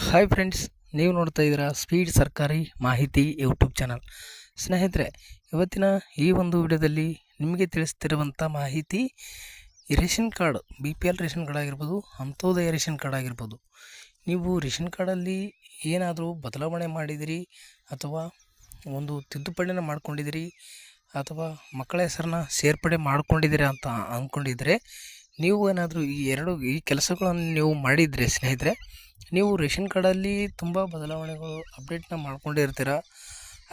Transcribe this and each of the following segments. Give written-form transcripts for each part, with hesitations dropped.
Hi friends, ನೀವು ನೋಡ್ತಾ ಇದ್ದೀರಾ ಸ್ಪೀಡ್ ಸರ್ಕಾರಿ ಮಾಹಿತಿ ಯೂಟ್ಯೂಬ್ ಚಾನಲ್. ಸ್ನೇಹಿತರೆ, ಇವತ್ತಿನ ಈ ಒಂದು ವಿಡಿಯೋದಲ್ಲಿ ನಿಮಗೆ ತಿಳಿಸ್ತಿರುವಂಥ ಮಾಹಿತಿ ration card, BPL ration card ಆಗಿರ್ಬೋದು, ಅಂತ್ಯೋದಯ ರೇಷನ್ ಕಾರ್ಡ್ ಆಗಿರ್ಬೋದು. ನೀವು ರೇಷನ್ ಕಾರ್ಡಲ್ಲಿ ಏನಾದರೂ ಬದಲಾವಣೆ ಮಾಡಿದಿರಿ ಅಥವಾ ಒಂದು ತಿದ್ದುಪಡಿನ ಮಾಡ್ಕೊಂಡಿದ್ದೀರಿ ಅಥವಾ ಮಕ್ಕಳ ಹೆಸರನ್ನ ಸೇರ್ಪಡೆ ಮಾಡ್ಕೊಂಡಿದ್ದೀರಾ ಅಂತ ಅಂದ್ಕೊಂಡಿದ್ರೆ, ನೀವು ಏನಾದರೂ ಈ ಕೆಲಸಗಳನ್ನು ನೀವು ಮಾಡಿದರೆ ಸ್ನೇಹಿತರೆ, ನೀವು ರೇಷನ್ ಕಾರ್ಡಲ್ಲಿ ತುಂಬ ಬದಲಾವಣೆಗಳು ಅಪ್ಡೇಟ್ನ ಮಾಡ್ಕೊಂಡಿರ್ತೀರ.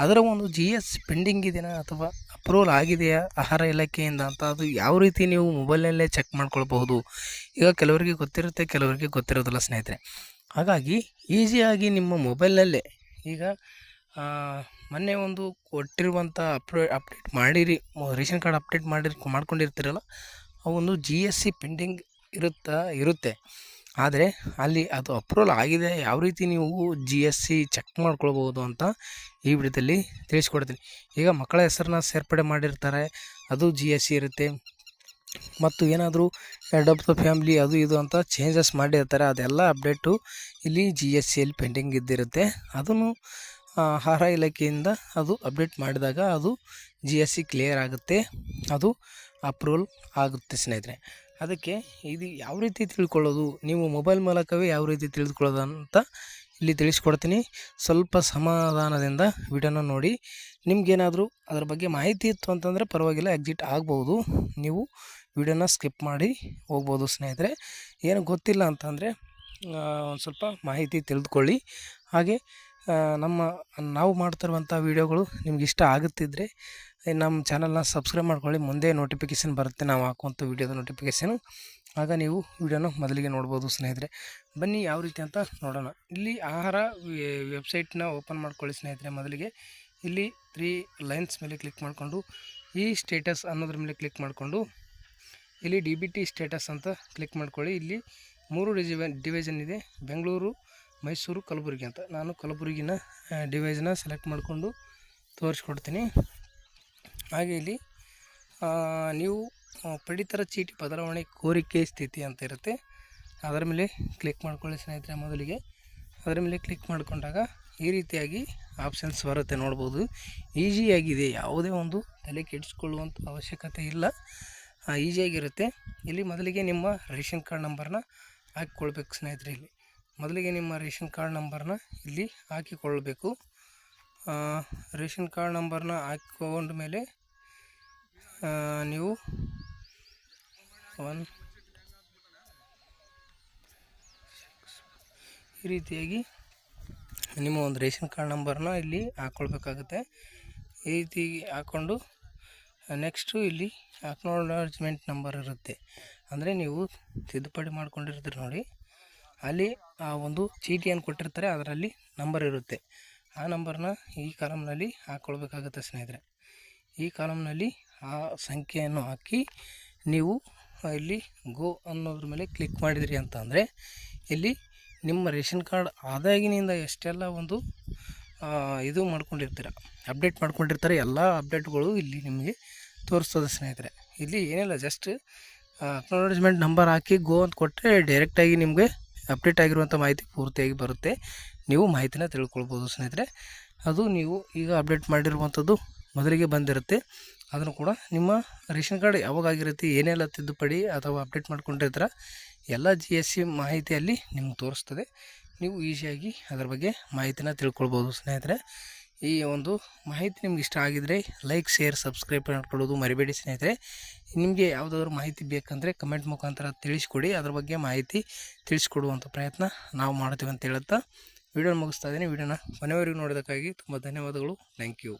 ಅದರ ಒಂದು GS ಪೆಂಡಿಂಗ್ ಇದೆಯಾ ಅಥವಾ ಅಪ್ರೂವಲ್ ಆಗಿದೆಯಾ ಆಹಾರ ಇಲಾಖೆಯಿಂದ ಅಂತ ಅದು ಯಾವ ರೀತಿ ನೀವು ಮೊಬೈಲ್ನಲ್ಲೇ ಚೆಕ್ ಮಾಡ್ಕೊಳ್ಬಹುದು. ಈಗ ಕೆಲವರಿಗೆ ಗೊತ್ತಿರುತ್ತೆ, ಕೆಲವರಿಗೆ ಗೊತ್ತಿರೋದಿಲ್ಲ ಸ್ನೇಹಿತರೆ. ಹಾಗಾಗಿ ಈಸಿಯಾಗಿ ನಿಮ್ಮ ಮೊಬೈಲ್ನಲ್ಲೇ ಈಗ ಮೊನ್ನೆ ಒಂದು ಕೊಟ್ಟಿರುವಂಥ ಅಪ್ಡೇಟ್ ಮಾಡಿರಿ, ರೇಷನ್ ಕಾರ್ಡ್ ಅಪ್ಡೇಟ್ ಮಾಡ್ಕೊಂಡಿರ್ತೀರಲ್ಲ, ಆ ಒಂದು GSC ಪೆಂಡಿಂಗ್ ಇರುತ್ತೆ. ಆದರೆ ಅಲ್ಲಿ ಅದು ಅಪ್ರೂವಲ್ ಆಗಿದೆ, ಯಾವ ರೀತಿ ನೀವು GSC ಚೆಕ್ ಮಾಡ್ಕೊಳ್ಬೋದು ಅಂತ ಈ ವಿಡಿಯೋದಲ್ಲಿ ತಿಳಿಸ್ಕೊಡ್ತೀನಿ. ಈಗ ಮಕ್ಕಳ ಹೆಸರನ್ನ ಸೇರ್ಪಡೆ ಮಾಡಿರ್ತಾರೆ, ಅದು GSC ಇರುತ್ತೆ. ಮತ್ತು ಏನಾದರೂ ಹೆಡ್ ಆಫ್ ದ ಫ್ಯಾಮ್ಲಿ ಅದು ಇದು ಅಂತ ಚೇಂಜಸ್ ಮಾಡಿರ್ತಾರೆ, ಅದೆಲ್ಲ ಅಪ್ಡೇಟು ಇಲ್ಲಿ GSCಯಲ್ಲಿ ಪೆಂಡಿಂಗ್ ಇದ್ದಿರುತ್ತೆ. ಅದನ್ನು ಆಹಾರ ಇಲಾಖೆಯಿಂದ ಅದು ಅಪ್ಡೇಟ್ ಮಾಡಿದಾಗ ಅದು GSC ಕ್ಲಿಯರ್ ಆಗುತ್ತೆ, ಅದು ಅಪ್ರೂವಲ್ ಆಗುತ್ತೆ ಸ್ನೇಹಿತರೆ. ಅದಕ್ಕೆ ಇದು ಯಾವ ರೀತಿ ತಿಳ್ಕೊಳ್ಳೋದು, ನೀವು ಮೊಬೈಲ್ ಮೂಲಕವೇ ಯಾವ ರೀತಿ ತಿಳಿದುಕೊಳ್ಳೋದು ಅಂತ ಇಲ್ಲಿ ತಿಳಿಸ್ಕೊಡ್ತೀನಿ. ಸ್ವಲ್ಪ ಸಮಾಧಾನದಿಂದ ವಿಡಿಯೋನ ನೋಡಿ. ನಿಮಗೇನಾದರೂ ಅದರ ಬಗ್ಗೆ ಮಾಹಿತಿ ಇತ್ತು ಅಂತಂದರೆ ಪರವಾಗಿಲ್ಲ, ಎಕ್ಸಿಟ್ ಆಗ್ಬೋದು. ನೀವು ವಿಡಿಯೋನ ಸ್ಕಿಪ್ ಮಾಡಿ ಹೋಗ್ಬೋದು ಸ್ನೇಹಿತರೆ. ಏನು ಗೊತ್ತಿಲ್ಲ ಅಂತಂದರೆ ಒಂದು ಸ್ವಲ್ಪ ಮಾಹಿತಿ ತಿಳಿದುಕೊಳ್ಳಿ. ಹಾಗೆ ನಾವು ಮಾಡ್ತಿರುವಂಥ ವೀಡಿಯೋಗಳು ನಿಮ್ಗೆ ಇಷ್ಟ ಆಗುತ್ತಿದ್ದರೆ ನಮ್ಮ ಚಾನಲ್ನ ಸಬ್ಸ್ಕ್ರೈಬ್ ಮಾಡ್ಕೊಳ್ಳಿ. ಮುಂದೆ ನೋಟಿಫಿಕೇಷನ್ ಬರುತ್ತೆ, ನಾವು ಹಾಕುವಂಥ ವೀಡಿಯೋದ ನೋಟಿಫಿಕೇಷನು. ಆಗ ನೀವು ವಿಡಿಯೋನ ಮೊದಲಿಗೆ ನೋಡ್ಬೋದು ಸ್ನೇಹಿತರೆ. ಬನ್ನಿ ಯಾವ ರೀತಿ ಅಂತ ನೋಡೋಣ. ಇಲ್ಲಿ ಆಹಾರ ವೆಬ್ಸೈಟ್ನ ಓಪನ್ ಮಾಡ್ಕೊಳ್ಳಿ ಸ್ನೇಹಿತರೆ. ಮೊದಲಿಗೆ ಇಲ್ಲಿ 3 ಲೈನ್ಸ್ ಮೇಲೆ ಕ್ಲಿಕ್ ಮಾಡಿಕೊಂಡು ಈ ಸ್ಟೇಟಸ್ ಅನ್ನೋದ್ರ ಮೇಲೆ ಕ್ಲಿಕ್ ಮಾಡಿಕೊಂಡು ಇಲ್ಲಿ DBT ಸ್ಟೇಟಸ್ ಅಂತ ಕ್ಲಿಕ್ ಮಾಡ್ಕೊಳ್ಳಿ. ಇಲ್ಲಿ 3 ಡಿವಿಷನ್ ಇದೆ, ಬೆಂಗಳೂರು, ಮೈಸೂರು, ಕಲಬುರಗಿ ಅಂತ. ನಾನು ಕಲಬುರಗಿನ ಡಿವಿಷನ್ನ ಸೆಲೆಕ್ಟ್ ಮಾಡಿಕೊಂಡು ತೋರಿಸ್ಕೊಡ್ತೀನಿ. ಹಾಗೆ ಇಲ್ಲಿ ನೀವು ಪಡಿತರ ಚೀಟಿ ಬದಲಾವಣೆ ಕೋರಿಕೆ ಸ್ಥಿತಿ ಅಂತ ಇರುತ್ತೆ, ಅದರ ಮೇಲೆ ಕ್ಲಿಕ್ ಮಾಡ್ಕೊಳ್ಳಿ ಸ್ನೇಹಿತರೆ. ಮೊದಲಿಗೆ ಅದರ ಮೇಲೆ ಕ್ಲಿಕ್ ಮಾಡಿಕೊಂಡಾಗ ಈ ರೀತಿಯಾಗಿ ಆಪ್ಷನ್ಸ್ ಬರುತ್ತೆ, ನೋಡ್ಬೋದು. ಈಸಿಯಾಗಿದೆ, ಯಾವುದೇ ಒಂದು ತಲೆ ಕೆಡಿಸ್ಕೊಳ್ಳುವಂಥ ಅವಶ್ಯಕತೆ ಇಲ್ಲ, ಈಸಿಯಾಗಿರುತ್ತೆ. ಇಲ್ಲಿ ಮೊದಲಿಗೆ ನಿಮ್ಮ ರೇಷನ್ ಕಾರ್ಡ್ ನಂಬರ್ನ ಹಾಕಿಕೊಳ್ಬೇಕು ಸ್ನೇಹಿತರೆ. ಇಲ್ಲಿ ಮೊದಲಿಗೆ ನಿಮ್ಮ ರೇಷನ್ ಕಾರ್ಡ್ ನಂಬರ್ನ ಇಲ್ಲಿ ಹಾಕಿಕೊಳ್ಳಬೇಕು. ರೇಷನ್ ಕಾರ್ಡ್ ನಂಬರ್ನ ಹಾಕಿಕೊಂಡ ಮೇಲೆ ನೀವು ಈ ರೀತಿಯಾಗಿ ನಿಮ್ಮ ಒಂದು ರೇಷನ್ ಕಾರ್ಡ್ ನಂಬರ್ನ ಇಲ್ಲಿ ಹಾಕ್ಕೊಳ್ಬೇಕಾಗುತ್ತೆ. ಈ ರೀತಿ ಹಾಕ್ಕೊಂಡು ನೆಕ್ಸ್ಟು ಇಲ್ಲಿ ಅಕ್ನಾಲಜ್ಮೆಂಟ್ ನಂಬರ್ ಇರುತ್ತೆ, ಅಂದರೆ ನೀವು ತಿದ್ದುಪಡಿ ಮಾಡ್ಕೊಂಡಿರ್ತೀರಿ ನೋಡಿ, ಅಲ್ಲಿ ಆ ಒಂದು ಚೀಟಿಯನ್ನು ಕೊಟ್ಟಿರ್ತಾರೆ, ಅದರಲ್ಲಿ ನಂಬರ್ ಇರುತ್ತೆ. ಆ ನಂಬರ್ನ ಈ ಕಾಲಮ್ನಲ್ಲಿ ಹಾಕ್ಕೊಳ್ಬೇಕಾಗುತ್ತೆ ಸ್ನೇಹಿತರೆ. ಈ ಕಾಲಮ್ನಲ್ಲಿ ಆ ಸಂಖ್ಯೆಯನ್ನು ಹಾಕಿ ನೀವು ಇಲ್ಲಿ ಗೋ ಅನ್ನೋದ್ರ ಮೇಲೆ ಕ್ಲಿಕ್ ಮಾಡಿದ್ರಿ ಅಂತ ಅಂದರೆ ಇಲ್ಲಿ ನಿಮ್ಮ ರೇಷನ್ ಕಾರ್ಡ್ ಆದಾಗಿನಿಂದ ಎಷ್ಟೆಲ್ಲ ಒಂದು ಇದು ಮಾಡ್ಕೊಂಡಿರ್ತೀರ, ಅಪ್ಡೇಟ್ ಮಾಡ್ಕೊಂಡಿರ್ತಾರೆ, ಎಲ್ಲ ಅಪ್ಡೇಟ್ಗಳು ಇಲ್ಲಿ ನಿಮಗೆ ತೋರಿಸ್ತದೆ ಸ್ನೇಹಿತರೆ. ಇಲ್ಲಿ ಏನಿಲ್ಲ, ಜಸ್ಟ್ ಅಕ್ನಾಲಜ್ಮೆಂಟ್ ನಂಬರ್ ಹಾಕಿ ಗೋ ಅಂತ ಕೊಟ್ಟರೆ ಡೈರೆಕ್ಟಾಗಿ ನಿಮಗೆ ಅಪ್ಡೇಟ್ ಆಗಿರುವಂಥ ಮಾಹಿತಿ ಪೂರ್ತಿಯಾಗಿ ಬರುತ್ತೆ. ನೀವು ಮಾಹಿತಿನ ತಿಳ್ಕೊಳ್ಬೋದು ಸ್ನೇಹಿತರೆ. ಅದು ನೀವು ಈಗ ಅಪ್ಡೇಟ್ ಮಾಡಿರುವಂಥದ್ದು ಮೊದಲಿಗೆ ಬಂದಿರುತ್ತೆ, ಅದನ್ನು ಕೂಡ ನಿಮ್ಮ ರೇಷನ್ ಕಾರ್ಡ್ ಯಾವಾಗ ಆಗಿರುತ್ತೆ, ಏನೆಲ್ಲ ತಿದ್ದುಪಡಿ ಅಥವಾ ಅಪ್ಡೇಟ್ ಮಾಡ್ಕೊಂಡಿರ್ತೀರ, ಎಲ್ಲ GSC ಮಾಹಿತಿಯಲ್ಲಿ ನಿಮ್ಗೆ ತೋರಿಸ್ತದೆ. ನೀವು ಈಸಿಯಾಗಿ ಅದರ ಬಗ್ಗೆ ಮಾಹಿತಿನ ತಿಳ್ಕೊಳ್ಬೋದು ಸ್ನೇಹಿತರೆ. ಈ ಒಂದು ಮಾಹಿತಿ ನಿಮ್ಗೆ ಇಷ್ಟ ಆಗಿದರೆ ಲೈಕ್, ಶೇರ್, ಸಬ್ಸ್ಕ್ರೈಬ್ ಮಾಡ್ಕೊಳ್ಳೋದು ಮರಿಬೇಡಿ ಸ್ನೇಹಿತರೆ. ನಿಮಗೆ ಯಾವುದಾದ್ರೂ ಮಾಹಿತಿ ಬೇಕಂದರೆ ಕಮೆಂಟ್ ಮುಖಾಂತರ ತಿಳಿಸ್ಕೊಡಿ, ಅದ್ರ ಬಗ್ಗೆ ಮಾಹಿತಿ ತಿಳಿಸ್ಕೊಡುವಂಥ ಪ್ರಯತ್ನ ನಾವು ಮಾಡ್ತೀವಿ ಅಂತ ಹೇಳುತ್ತಾ ವಿಡಿಯೋನ ಮುಗಿಸ್ತಾ ಇದ್ದೀನಿ. ವಿಡಿಯೋನ ಕೊನೆವರೆಗೂ ನೋಡೋದಕ್ಕಾಗಿ ತುಂಬ ಧನ್ಯವಾದಗಳು. Thank you.